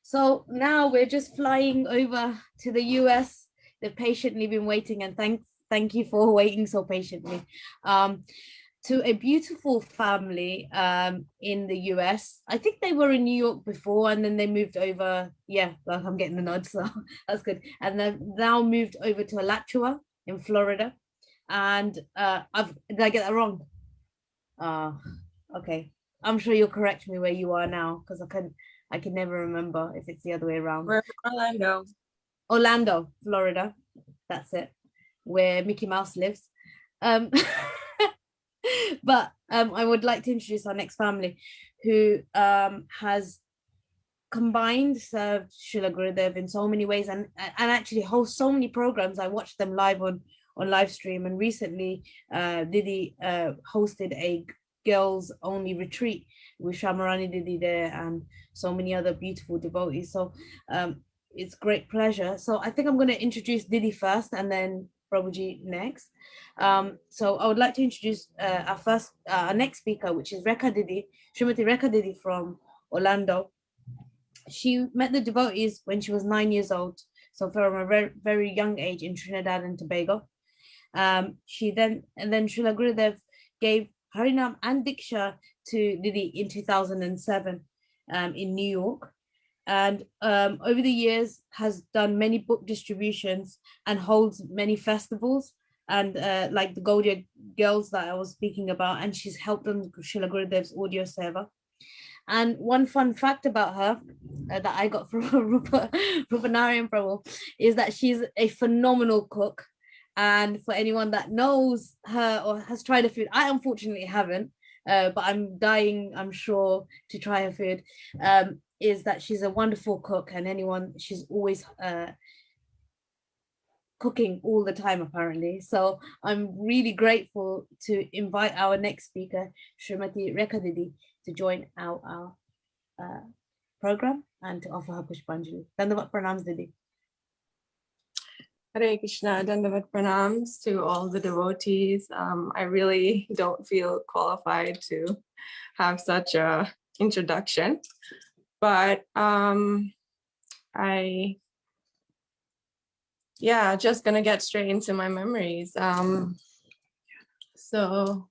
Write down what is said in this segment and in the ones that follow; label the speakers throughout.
Speaker 1: So now we're just flying over to the US. They've patiently been waiting, and thank you for waiting so patiently. To a beautiful family in the US. I think they were in New York before, and then they moved over. Yeah, well, I'm getting the nod, so that's good. And they've now moved over to Alachua in Florida. And did I get that wrong? Okay. I'm sure you'll correct me where you are now, because I can never remember if it's the other way around.
Speaker 2: We're in Orlando.
Speaker 1: Orlando, Florida. That's it. Where Mickey Mouse lives. But I would like to introduce our next family, who has combined served Srila Gurudev in so many ways, and actually host so many programs. I watched them live on live stream, and recently Didi hosted a girls only retreat with Shamarani Didi there and so many other beautiful devotees. So it's great pleasure. So I think I'm going to introduce Didi first, and then Prabhuji next. So I would like to introduce our next speaker, which is Rekha Didi, Srimati Rekha Didi from Orlando. She met the devotees when she was 9 years old, so from a very, very young age in Trinidad and Tobago. Then Srila Gurudev gave Harinam and Diksha to Didi in 2007 in New York. And over the years has done many book distributions and holds many festivals, and like the Gaudiya girls that I was speaking about, and she's helped on Srila Gurudev's audio server. And one fun fact about her that I got from Narayana Prabhu is that she's a phenomenal cook. And for anyone that knows her or has tried her food, I unfortunately haven't, but I'm dying, I'm sure, to try her food, is that she's a wonderful cook, and she's always cooking all the time, apparently. So I'm really grateful to invite our next speaker, Srimati Rekha Didi, to join our program and to offer her Pushpanjali. Dandavat pranams, Didi.
Speaker 2: Hare Krishna, Dandavat pranams to all the devotees. I really don't feel qualified to have such a introduction, but just gonna get straight into my memories. So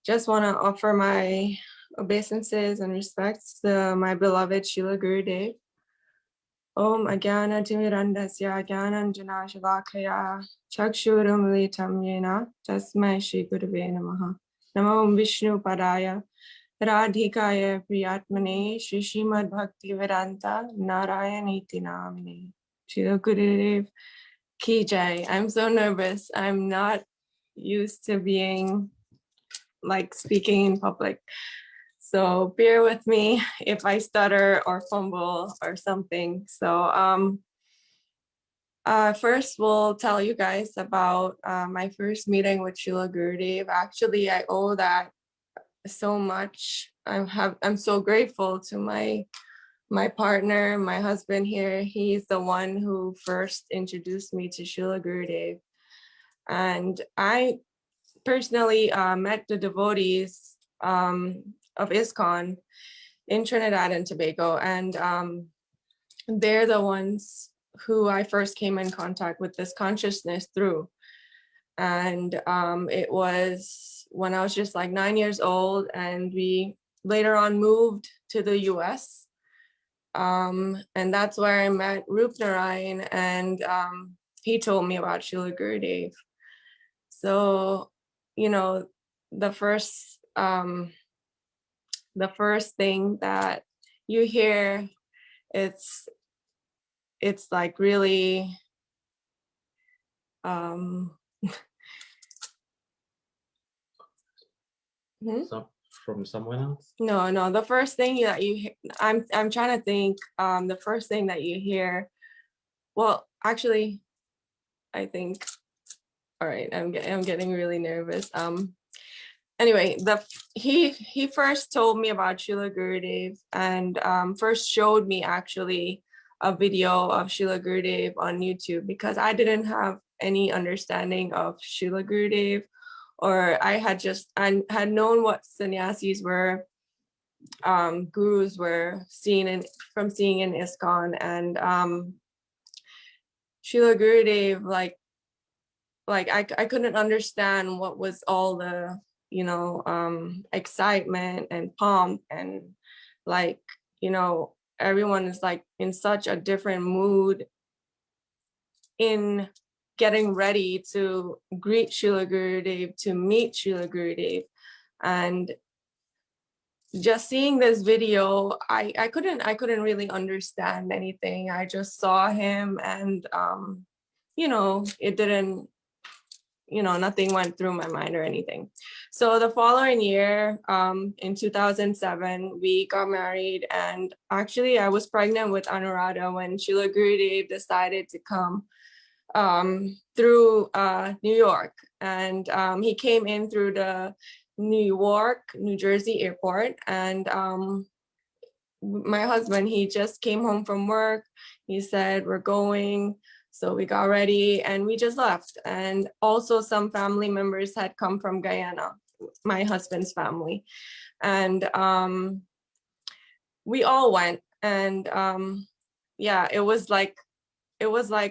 Speaker 2: just want to offer my obeisances and respects to my beloved Srila Gurudev. Om Agyana Timirandasya Gyananjana Shalakaya Chakshuram Litam Yena Tasmai Shri Gurave Namaha. Namo Vishnu Padaya Radhikaya Priyatmane Shri Srimad Bhakti Vedanta Narayaniti Namine. Srila Gurudev Ki Jai. I'm so nervous. I'm not used to being like speaking in public. So bear with me if I stutter or fumble or something. So first we'll tell you guys about my first meeting with Srila Gurudev. Actually, I owe that so much. I'm so grateful to my partner, my husband here. He's the one who first introduced me to Srila Gurudev. And I personally met the devotees of ISKCON in Trinidad and Tobago, and they're the ones who I first came in contact with this consciousness through. And it was when I was just like 9 years old, and we later on moved to the US. And that's where I met Rup Narayan, and he told me about Srila Gurudev. So, you know, the first thing that you hear, it's like really
Speaker 3: from someone else?
Speaker 2: No, the first thing that you hear, I'm trying to think, the first thing that you hear, well, actually, I think, all right, I'm getting really nervous. Anyway, he first told me about Srila Gurudev, and first showed me actually a video of Srila Gurudev on YouTube, because I didn't have any understanding of Srila Gurudev, or I had known what sannyasis were gurus were seeing in ISKCON, and Srila Gurudev, like I couldn't understand what was all the, you know, excitement and pomp, and like, you know, everyone is like in such a different mood in getting ready to greet Srila Gurudev, to meet Srila Gurudev. And just seeing this video, I couldn't really understand anything. I just saw him, and you know, it didn't, you know, nothing went through my mind or anything. So the following year, in 2007, we got married, and actually I was pregnant with Anuradha when Srila Gurudev decided to come through New York, and he came in through the New Jersey airport, and my husband, he just came home from work. He said, we're going. So we got ready and we just left. And also some family members had come from Guyana, my husband's family. And we all went. And yeah, it was like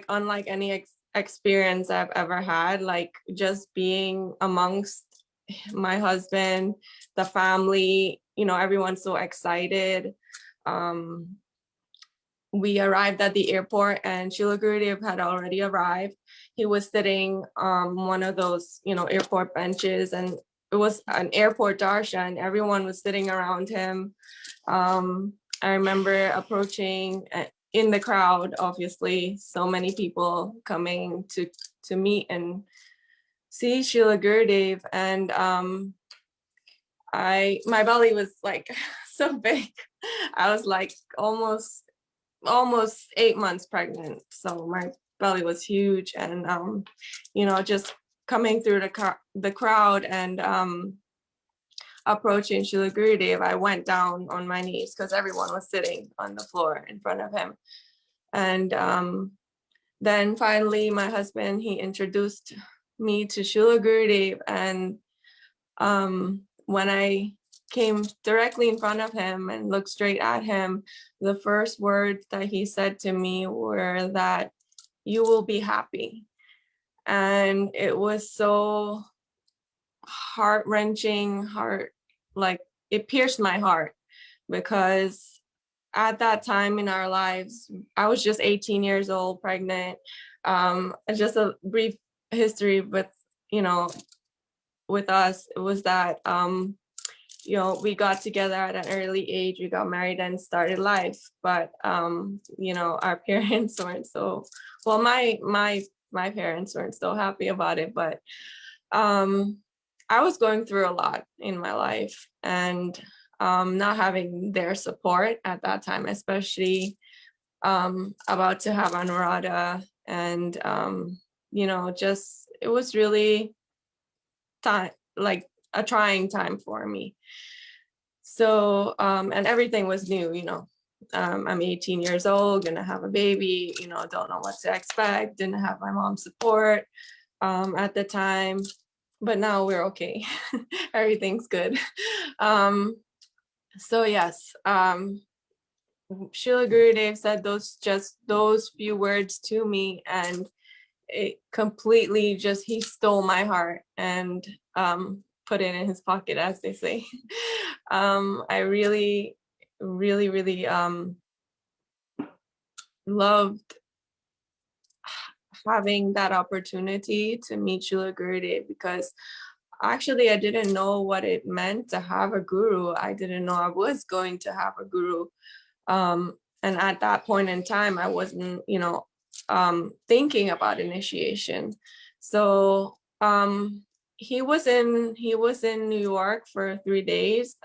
Speaker 2: unlike any experience I've ever had, like just being amongst my husband, the family, you know, everyone's so excited. We arrived at the airport and Srila Gurudev had already arrived. He was sitting on one of those, you know, airport benches, and it was an airport darshan. Everyone was sitting around him. I remember approaching in the crowd, obviously, so many people coming to meet and see Srila Gurudev, and my belly was like so big. I was like almost 8 months pregnant, so my belly was huge, and you know, just coming through the crowd and approaching Srila Gurudev, I went down on my knees because everyone was sitting on the floor in front of him. And then finally my husband, he introduced me to Srila Gurudev, and when I came directly in front of him and looked straight at him, the first words that he said to me were that you will be happy. And it was so heart-wrenching, like it pierced my heart, because at that time in our lives, I was just 18 years old, pregnant. Just a brief history with, you know, with us, it was that you know, we got together at an early age, we got married and started life, but you know, our parents weren't so, well, my parents weren't so happy about it, but I was going through a lot in my life, and not having their support at that time, especially about to have Anuradha, and you know, just it was really like a trying time for me. So and everything was new, you know. I'm 18 years old, gonna have a baby, you know, don't know what to expect, didn't have my mom's support at the time, but now we're okay. Everything's good. So yes, Srila Gurudev said those few words to me, and it completely just, he stole my heart and put it in his pocket, as they say. I really loved having that opportunity to meet Srila Gurudev, because actually I didn't know what it meant to have a guru. I didn't know I was going to have a guru. And at that point in time, I wasn't, you know, thinking about initiation. So he was in New York for 3 days.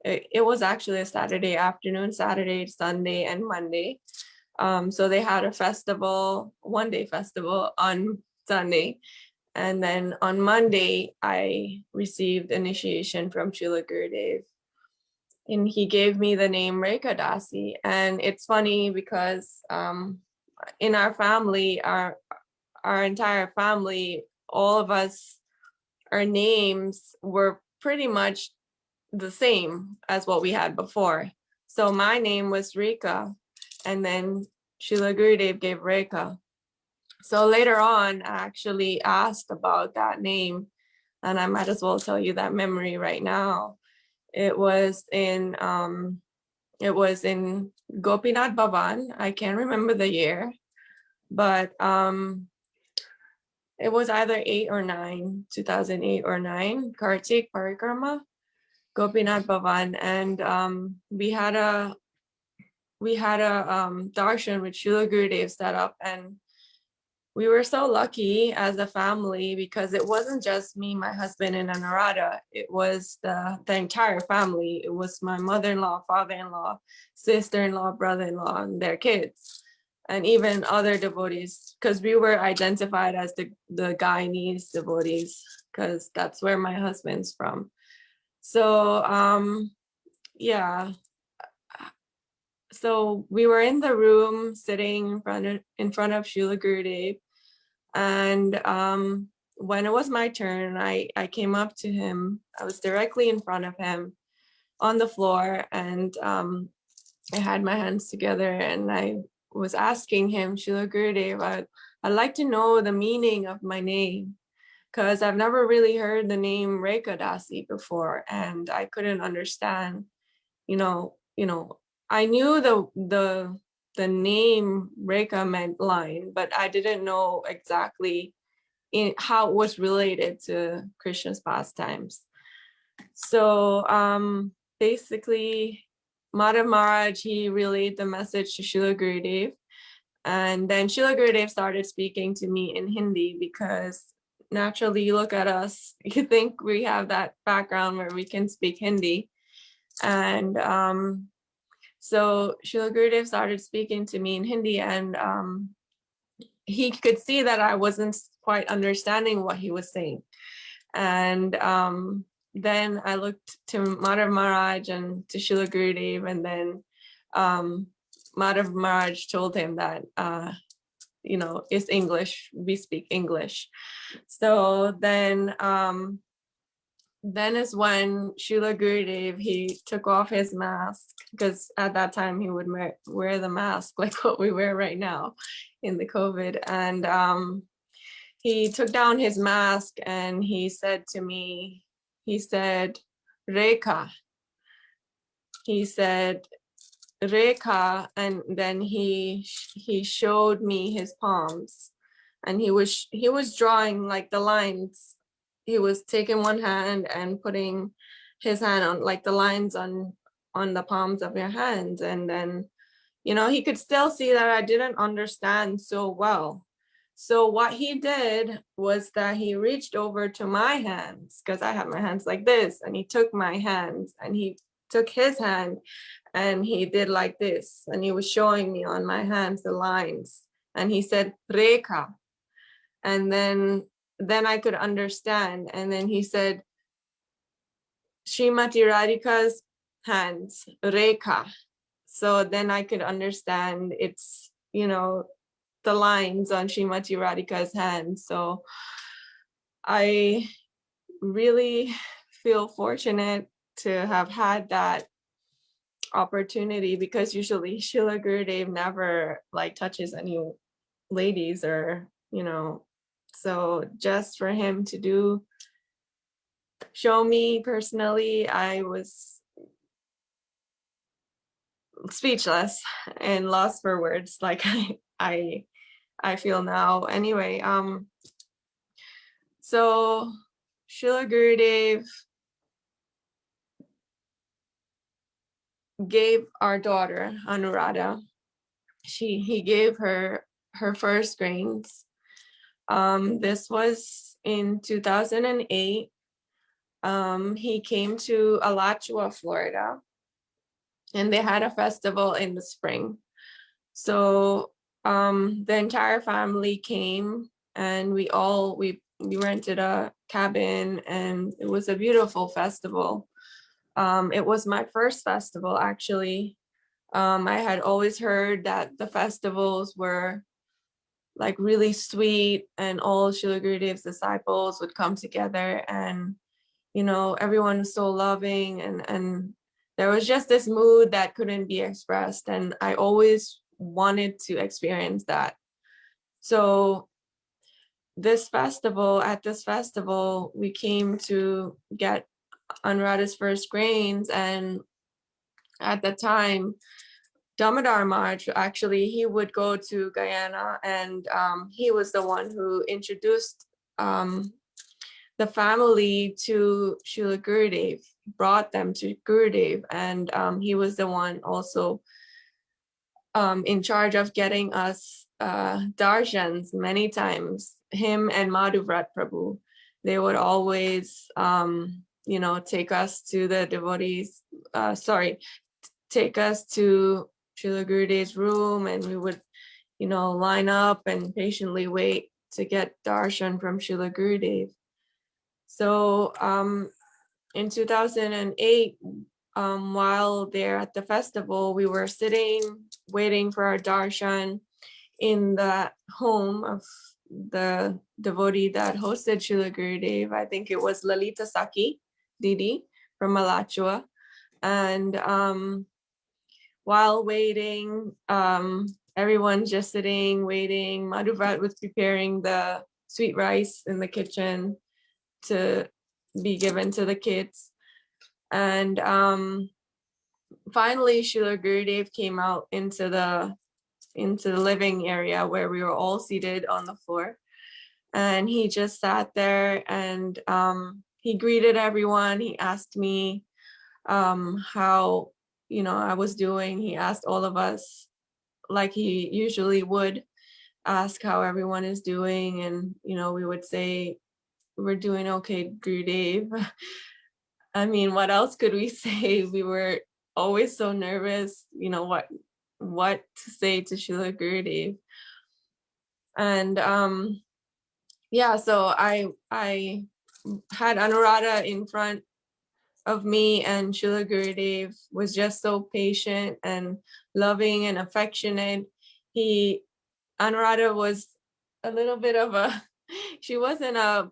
Speaker 2: It was actually a Saturday afternoon, Saturday, Sunday, and Monday. So they had a festival, 1-day festival on Sunday. And then on Monday, I received initiation from Srila Gurudev. And he gave me the name Rekha Dasi. And it's funny because in our family, our entire family, all of us, our names were pretty much the same as what we had before. So my name was Rekha, and then Srila Gurudev gave Rekha. So later on, I actually asked about that name, and I might as well tell you that memory right now. It was in Gopinath Bhavan. I can't remember the year, but it was either 2008 or 9, Kartik Parikrama, Gopinath Bhavan, and we had a darshan with Srila Gurudev set up, and we were so lucky as a family because it wasn't just me, my husband, and Anuradha. It was the entire family. It was my mother-in-law, father-in-law, sister-in-law, brother-in-law, and their kids, and even other devotees, because we were identified as the Guyanese devotees, because that's where my husband's from. So yeah. So we were in the room sitting in front of Srila Gurudev, and when it was my turn, I came up to him. I was directly in front of him on the floor, and I had my hands together, and I was asking him, Srila Gurudev, I'd like to know the meaning of my name, because I've never really heard the name Rekha Dasi before, and I couldn't understand, you know, I knew the name Rekha meant line, but I didn't know exactly how it was related to Krishna's pastimes. So basically, Madhav Maharaj, he relayed the message to Srila Gurudev, and then Srila Gurudev started speaking to me in Hindi, because naturally you look at us, you think we have that background where we can speak Hindi. And so Srila Gurudev started speaking to me in Hindi, and he could see that I wasn't quite understanding what he was saying. And then I looked to Madhav Maharaj and to Srila Gurudev, and then Madhav Maharaj told him that, it's English, we speak English. So then is when Srila Gurudev, he took off his mask, because at that time he would wear the mask like what we wear right now in the COVID. And he took down his mask and he said to me, he said, Rekha. He said, Rekha, and then he showed me his palms, and he was drawing like the lines. He was taking one hand and putting his hand on like the lines on the palms of your hands, and then he could still see that I didn't understand so well. So what he did was that he reached over to my hands, because I have my hands like this, and he took my hands and he took his hand and he did like this, and he was showing me on my hands the lines, and he said Rekha, and then I could understand. And then he said Srimati Radhika's hands, Rekha. So then I could understand it's the lines on Srimati Radhika's hands. So I really feel fortunate to have had that opportunity, because usually Srila Gurudev never like touches any ladies, or so just for him to show me personally, I was speechless and lost for words, like I feel now. Anyway, so Srila Gurudev gave our daughter Anuradha, he gave her first grains. This was in 2008. He came to Alachua, Florida, and they had a festival in the spring. So the entire family came, and we rented a cabin, and it was a beautiful festival. It was my first festival, actually. I had always heard that the festivals were like really sweet, and all Srila Gurudev's disciples would come together, and everyone was so loving, and there was just this mood that couldn't be expressed, and I always wanted to experience that. So at this festival, we came to get Anuradha's first grains, and at the time, Damodar Maharaj, actually, he would go to Guyana, and he was the one who introduced the family to Srila Gurudev, brought them to Gurudev, and he was the one also in charge of getting us darshans many times. Him and Madhuvrat Prabhu, they would always, take us to the devotees, take us to Srila Gurudev's room, and we would, line up and patiently wait to get darshan from Srila Gurudev. So in 2008, while there at the festival, we were sitting, waiting for our darshan in the home of the devotee that hosted Srila Gurudev. I think it was Lalita Saki, Didi from Alachua. And while waiting, everyone's just sitting, waiting. Madhuvrat was preparing the sweet rice in the kitchen to be given to the kids. And finally, Srila Gurudev came out into the living area where we were all seated on the floor. And he just sat there, and he greeted everyone. He asked me how, I was doing. He asked all of us, like he usually would, ask how everyone is doing. And, we would say, we're doing okay, Gurudev. I mean, what else could we say? We were always so nervous, what to say to Srila Gurudev. And so I had Anuradha in front of me, and Srila Gurudev was just so patient and loving and affectionate. Anuradha was a little bit of she wasn't a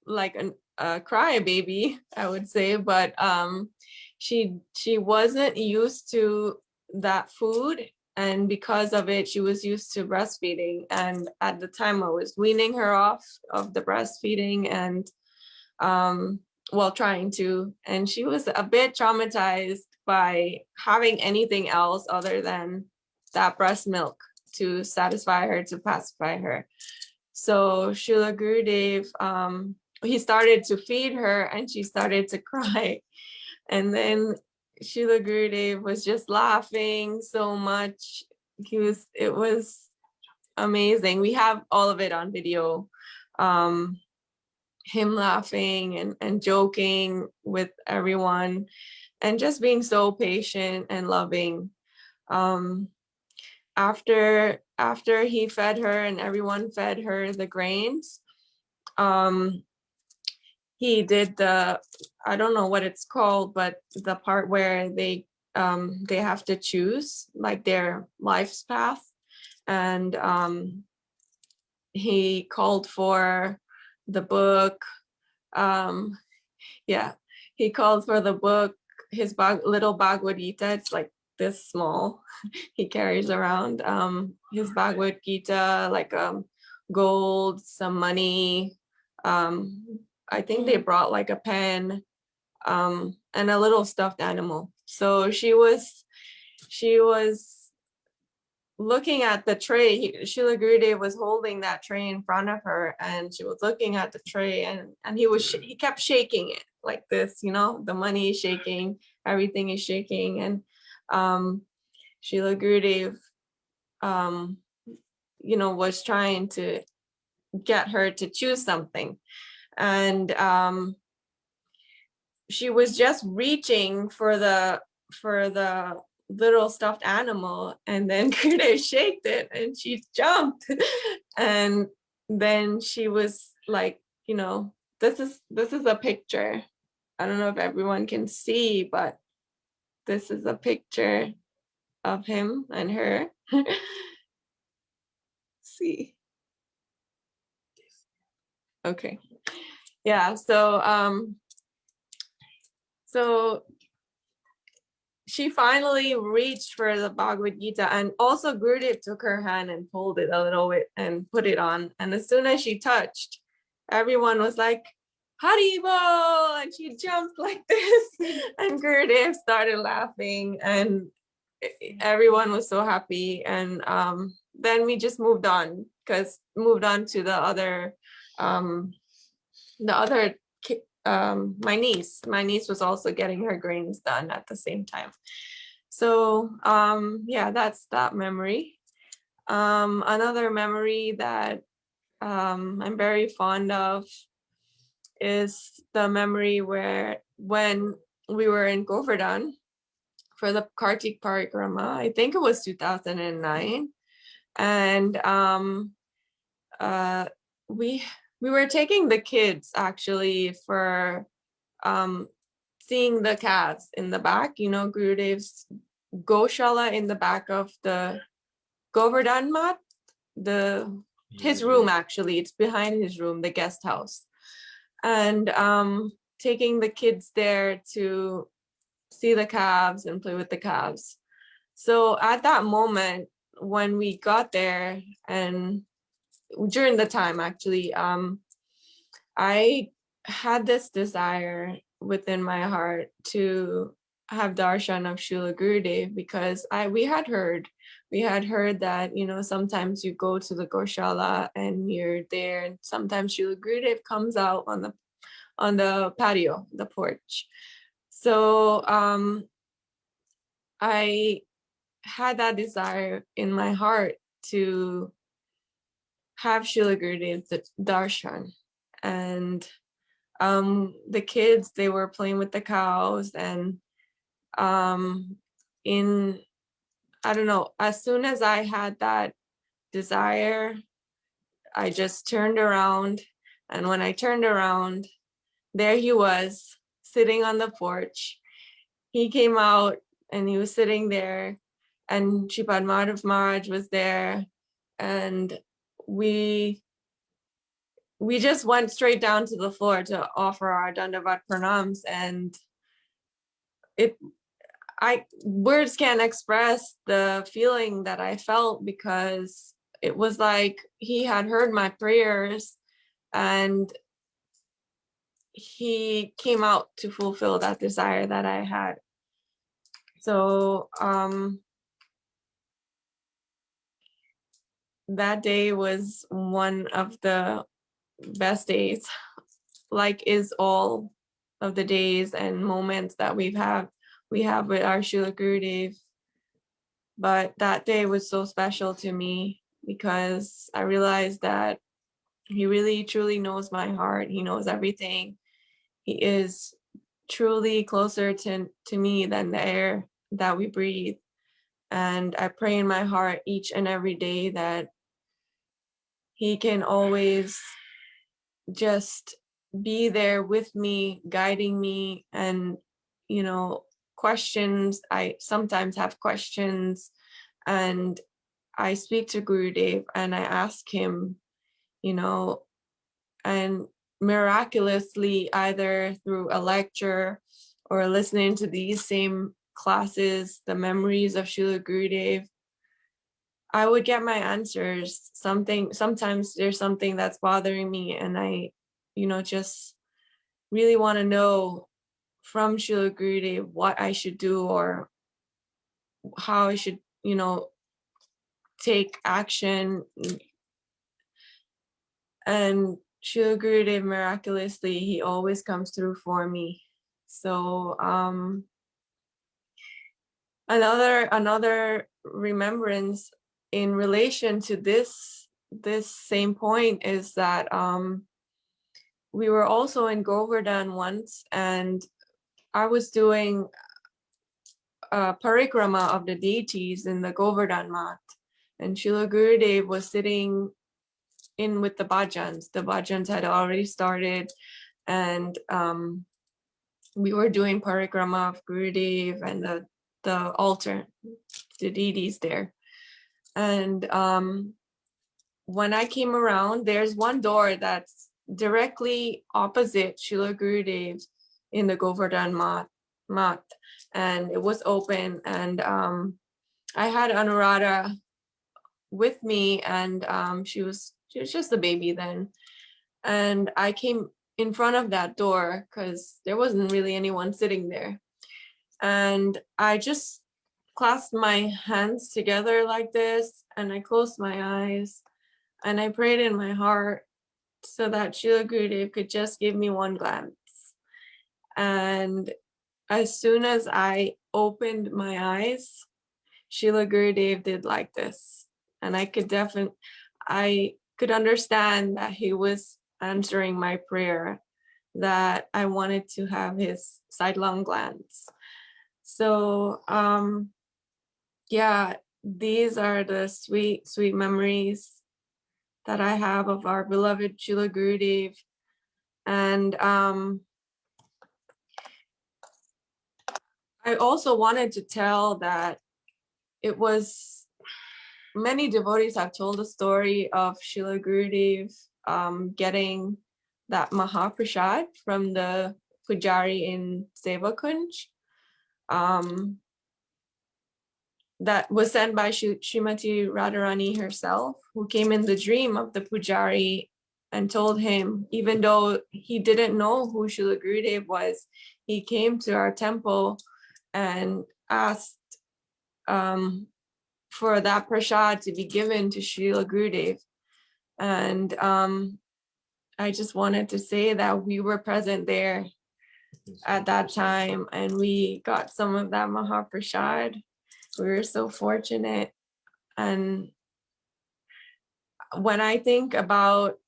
Speaker 2: crybaby, I would say, but she wasn't used to that food, and because of it, she was used to breastfeeding. And at the time, I was weaning her off of the breastfeeding, and trying to, and she was a bit traumatized by having anything else other than that breast milk to satisfy her, to pacify her. So Srila Gurudev, he started to feed her, and she started to cry. And then Srila Gurudev was just laughing so much. It was amazing. We have all of it on video. Him laughing and joking with everyone, and just being so patient and loving. After he fed her and everyone fed her the grains, he did I don't know what it's called, but the part where they have to choose like their life's path. And he called for the book. He called for the book, his little Bhagavad Gita. It's like this small. He carries around his Bhagavad Gita, like gold, some money. I think they brought like a pen, and a little stuffed animal. So she was looking at the tray. Srila Gurudev was holding that tray in front of her, and she was looking at the tray, and he kept shaking it like this, the money is shaking, everything is shaking. And Srila Gurudev was trying to get her to choose something, and she was just reaching for the little stuffed animal, and then Gurudev shaked it, and she jumped. And then she was like, this is a picture. I don't know if everyone can see, but this is a picture of him and her. See. Okay. Yeah, so So she finally reached for the Bhagavad Gita, and also Gurudev took her hand and pulled it a little bit and put it on. And as soon as she touched, everyone was like, Haribo! And she jumped like this. And Gurudev started laughing, and everyone was so happy. And then we just moved on to the other my niece was also getting her grains done at the same time. So yeah, that's that memory. Another memory that I'm very fond of is the memory where when we were in Govardhan for the Kartik Parikrama, I think it was 2009, and we were taking the kids actually for seeing the calves in the back, Gurudev's Goshala in the back of the Govardhan mat, his room, actually, it's behind his room, the guest house. And taking the kids there to see the calves and play with the calves. So at that moment, when we got there, and during the time actually, I had this desire within my heart to have darshan of Srila Gurudev, because we had heard that, sometimes you go to the Goshala and you're there, and sometimes Srila Gurudev comes out on the patio, the porch. So I had that desire in my heart to have Srila Gurudev's darshan. And the kids, they were playing with the cows, and I don't know, as soon as I had that desire, I just turned around, and when I turned around, there he was sitting on the porch. He came out and he was sitting there, and Shripad Madhav Maharaj was there, and we just went straight down to the floor to offer our Dandavat Pranams, and words can't express the feeling that I felt, because it was like he had heard my prayers and he came out to fulfill that desire that I had. So that day was one of the best days, like is all of the days and moments that we have with our Srila Gurudev. But that day was so special to me because I realized that he really truly knows my heart. He knows everything. He is truly closer to me than the air that we breathe. And I pray in my heart each and every day that he can always just be there with me, guiding me, and questions. I sometimes have questions, and I speak to Gurudev and I ask him, and miraculously, either through a lecture or listening to these same classes, the memories of Srila Gurudev, I would get my answers. Sometimes there's something that's bothering me, and I, just really want to know from Srila Gurudev what I should do or how I should, take action. And Srila Gurudev, miraculously, he always comes through for me. So another remembrance in relation to this same point is that we were also in Govardhan once, and I was doing a parikrama of the deities in the Govardhan mat, and Srila Gurudev was sitting in with the bhajans. The bhajans had already started, and we were doing parikrama of Gurudev and the altar, the deities there. And when I came around, there's one door that's directly opposite Srila Gurudev in the Govardhan mat. mat, and it was open, and I had Anuradha with me, and she was just a baby then, and I came in front of that door because there wasn't really anyone sitting there, and I just clasped my hands together like this, and I closed my eyes, and I prayed in my heart so that Srila Gurudev could just give me one glance. And as soon as I opened my eyes, Srila Gurudev did like this, and I could understand that he was answering my prayer, that I wanted to have his sidelong glance. So yeah, these are the sweet, sweet memories that I have of our beloved Srila Gurudev. And I also wanted to tell that it was, many devotees have told the story of Srila Gurudev getting that Mahaprasad from the Pujari in Seva Kunj. That was sent by Srimati Radharani herself, who came in the dream of the Pujari and told him, even though he didn't know who Srila Gurudev was, he came to our temple and asked for that prasad to be given to Srila Gurudev. And I just wanted to say that we were present there at that time, and we got some of that Mahaprasad. We were so fortunate. And when I think about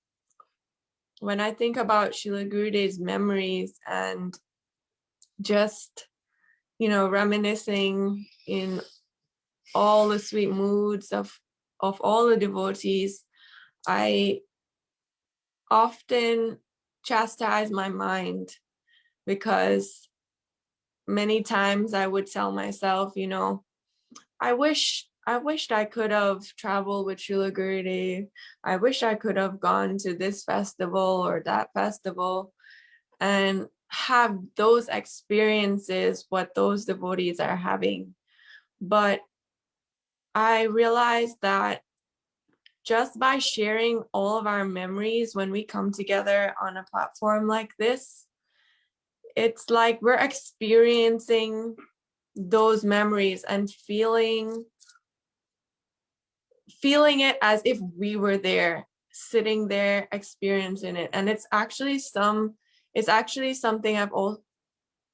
Speaker 2: Srila Gurudev's memories and just, reminiscing in all the sweet moods of all the devotees, I often chastise my mind, because many times I would tell myself, I wished I could have traveled with Srila Gurudev. I wish I could have gone to this festival or that festival and have those experiences, what those devotees are having. But I realized that just by sharing all of our memories when we come together on a platform like this, it's like we're experiencing those memories and feeling it as if we were there, sitting there, experiencing it. And it's actually something I've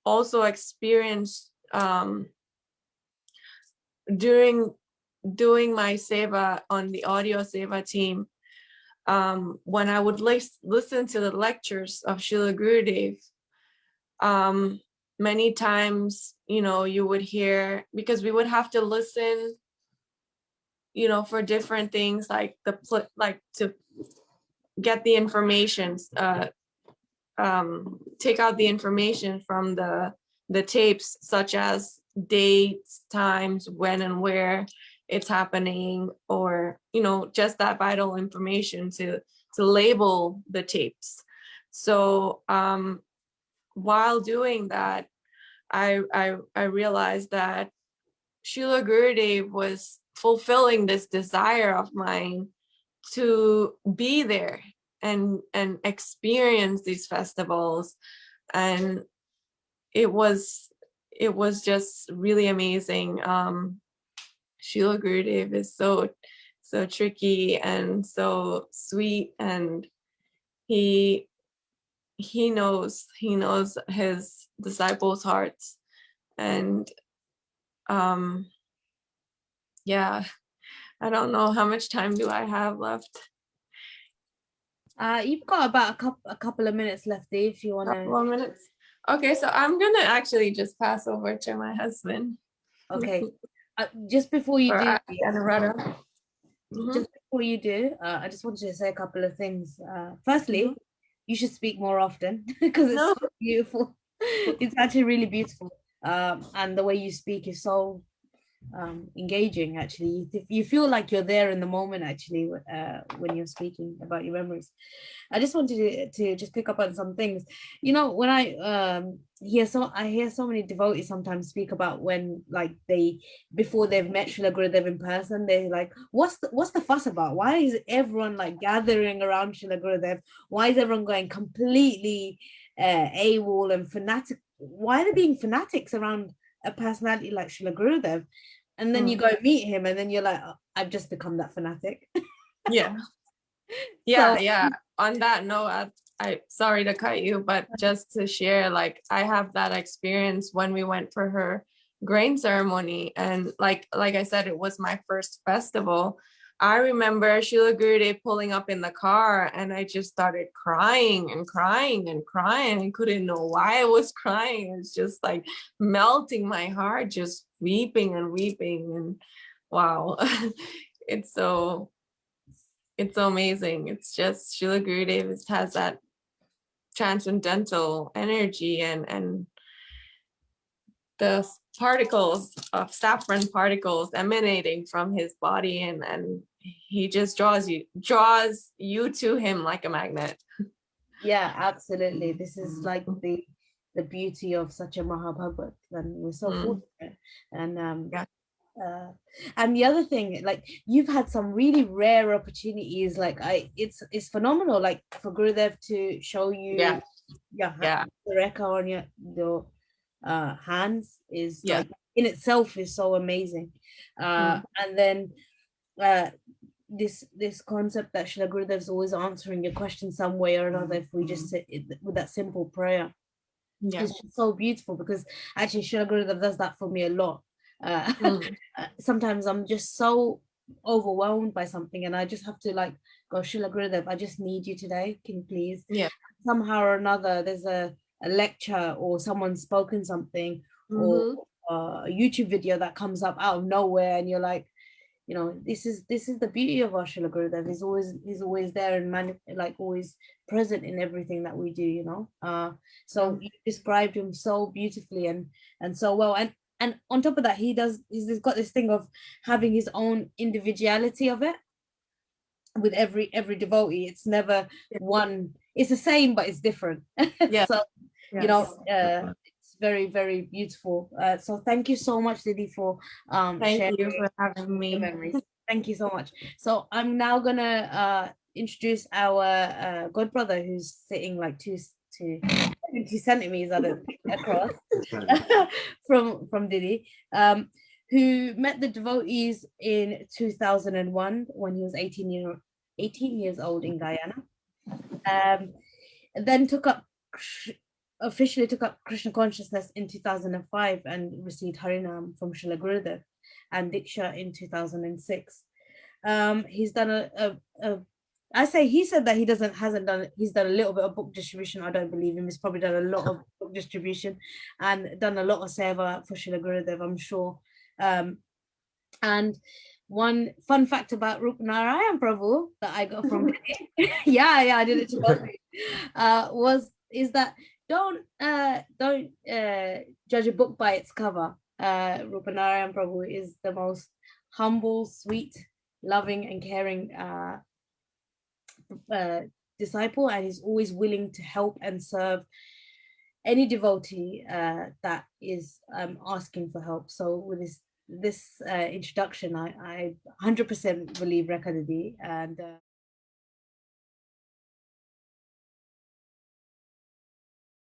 Speaker 2: also experienced during doing my seva on the audio seva team. When I would listen to the lectures of Srila Gurudev, many times, you would hear, because we would have to listen, for different things, like to get the information, take out the information from the tapes, such as dates, times, when and where it's happening, or just that vital information to label the tapes. So while doing that, I realized that Srila Gurudev was fulfilling this desire of mine to be there and experience these festivals, and it was just really amazing. Srila Gurudev is so tricky and so sweet, and he knows his disciples' hearts. And yeah, I don't know how much time do I have left.
Speaker 1: You've got about a couple of minutes left, Dave, if you want to.
Speaker 2: Couple of minutes. Okay, so I'm gonna actually just pass over to my husband.
Speaker 1: Okay. Just before you do,
Speaker 2: Mm-hmm.
Speaker 1: I just wanted to say a couple of things. Firstly, you should speak more often because it's so beautiful. It's actually really beautiful. And the way you speak is so engaging. Actually, you feel like you're there in the moment. Actually, when you're speaking about your memories, I just wanted to just pick up on some things. You know, when I hear so many devotees sometimes speak about when like they before they've met Srila Gurudev in person, they're like, what's the fuss about? Why is everyone like gathering around Srila Gurudev? Why is everyone going completely AWOL and fanatic? Why are they being fanatics around a personality like Srila Gurudev? And then you go meet him, and then you're like, oh, I've just become that fanatic.
Speaker 2: Yeah.
Speaker 1: So
Speaker 2: Yeah. On that note, I sorry to cut you, but just to share, like I have that experience when we went for her grain ceremony, and like I said, it was my first festival. I remember Srila Gurudev pulling up in the car, and I just started crying and crying and crying. I couldn't know why I was crying. It's just like melting my heart, just weeping and weeping. And wow, it's so amazing. It's just Srila Gurudev has that transcendental energy, and the particles of saffron particles emanating from his body, and he just draws you to him like a magnet.
Speaker 1: yeah, absolutely. This is like the beauty of such a Mahabhagat, and we're so fortunate. And
Speaker 2: Yeah.
Speaker 1: and the other thing, like you've had some really rare opportunities. Like it's phenomenal. Like for Gurudev to show you, the Rekha on your hands is like in itself is so amazing. And then this concept that Srila Gurudev's always answering your question some way or another if we just sit with that simple prayer. It's just so beautiful, because actually Srila Gurudev does that for me a lot. Sometimes I'm just so overwhelmed by something, and I just have to like go, Srila Gurudev, I just need you today. Can you please? Somehow or another, there's a lecture or someone's spoken something, or a YouTube video that comes up out of nowhere, and you're like, you know, this is the beauty of our Srila Gurudev. He's always there and like always present in everything that we do, you know. So you described him so beautifully and so well. And on top of that, he's got this thing of having his own individuality of it with every devotee. It's never one, it's the same, but it's different. So you know, it's very, very beautiful. So thank you so much, Didi, for
Speaker 2: Thank you for having me.
Speaker 1: Memories. Thank you so much. So I'm now gonna introduce our godbrother, who's sitting like 2 centimeters across from Didi, who met the devotees in 2001 when he was 18 years old in Guyana. Then officially took up Krishna consciousness in 2005 and received Harinam from Srila Gurudev and Diksha in 2006. He's done he said that he's done a little bit of book distribution. I don't believe him. He's probably done a lot of book distribution and done a lot of seva for Srila Gurudev, I'm sure. And one fun fact about Rupa Narayan Prabhu that I got from I did it to both is that don't judge a book by its cover. Rupa Narayan Prabhu is the most humble, sweet, loving and caring disciple, and he's always willing to help and serve any devotee that is asking for help. So with this introduction, I 100% believe Rekha Didi, and